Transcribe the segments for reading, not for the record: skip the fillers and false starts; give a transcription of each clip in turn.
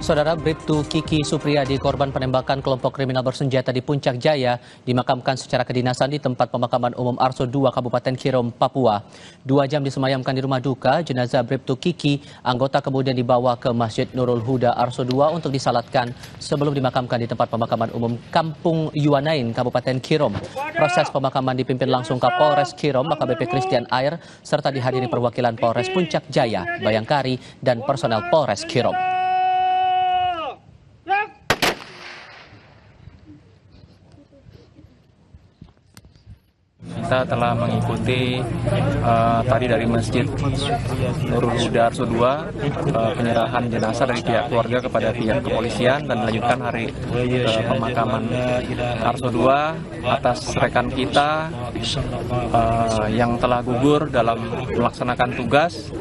Saudara Bribtu Kiki Supriyadi, korban penembakan kelompok kriminal bersenjata di Puncak Jaya, dimakamkan secara kedinasan di tempat pemakaman umum Arso II, Kabupaten Kirom, Papua. 2 jam disemayamkan di rumah duka, jenazah Bribtu Kiki, anggota kemudian dibawa ke Masjid Nurul Huda Arso II untuk disalatkan sebelum dimakamkan di tempat pemakaman umum Kampung Yuanain, Kabupaten Kirom. Proses pemakaman dipimpin langsung Kapolres Kirom, AKBP Christian Air, serta dihadiri perwakilan Polres Puncak Jaya, Bayangkari, dan personel Polres Kirom. Kita telah mengikuti tadi dari Masjid Nurul Huda Arso II penyerahan jenazah dari pihak keluarga kepada pihak kepolisian dan melanjutkan hari pemakaman Arso II atas rekan kita yang telah gugur dalam melaksanakan tugas,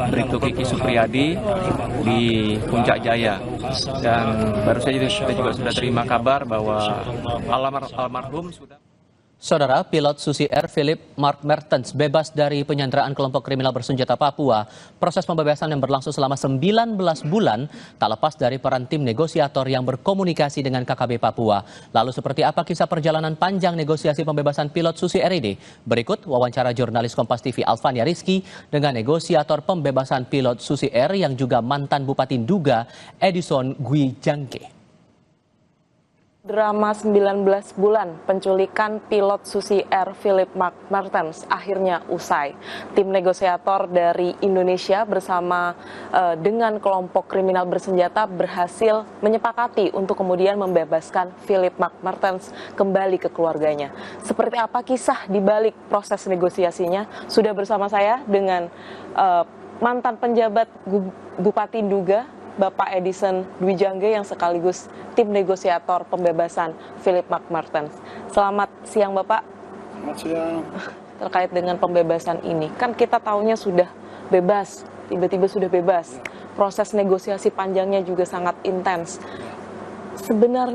Bribtu Kiki Supriyadi di Puncak Jaya. Dan baru saja kita juga sudah terima kabar bahwa almarhum sudah. Saudara, pilot Susi Air Philip Mark Mertens bebas dari penyanderaan kelompok kriminal bersenjata Papua. Proses pembebasan yang berlangsung selama 19 bulan tak lepas dari peran tim negosiator yang berkomunikasi dengan KKB Papua. Lalu seperti apa kisah perjalanan panjang negosiasi pembebasan pilot Susi Air ini? Berikut wawancara jurnalis Kompas TV Alfania Rizky dengan negosiator pembebasan pilot Susi Air yang juga mantan Bupati Nduga, Edison Gwijangke. Drama 19 bulan penculikan pilot Susi Air Philip Mark Mertens akhirnya usai. Tim negosiator dari Indonesia bersama dengan kelompok kriminal bersenjata berhasil menyepakati untuk kemudian membebaskan Philip Mark Mertens kembali ke keluarganya. Seperti apa kisah di balik proses negosiasinya? Sudah bersama saya dengan mantan penjabat Bupati Nduga, Bapak Edison Gwijangke, yang sekaligus tim negosiator pembebasan Philip Mark Mertens. Selamat siang Bapak. Selamat siang. Terkait dengan pembebasan ini, kan kita tahunya sudah bebas, tiba-tiba sudah bebas. Proses negosiasi panjangnya juga sangat intens. Sebenarnya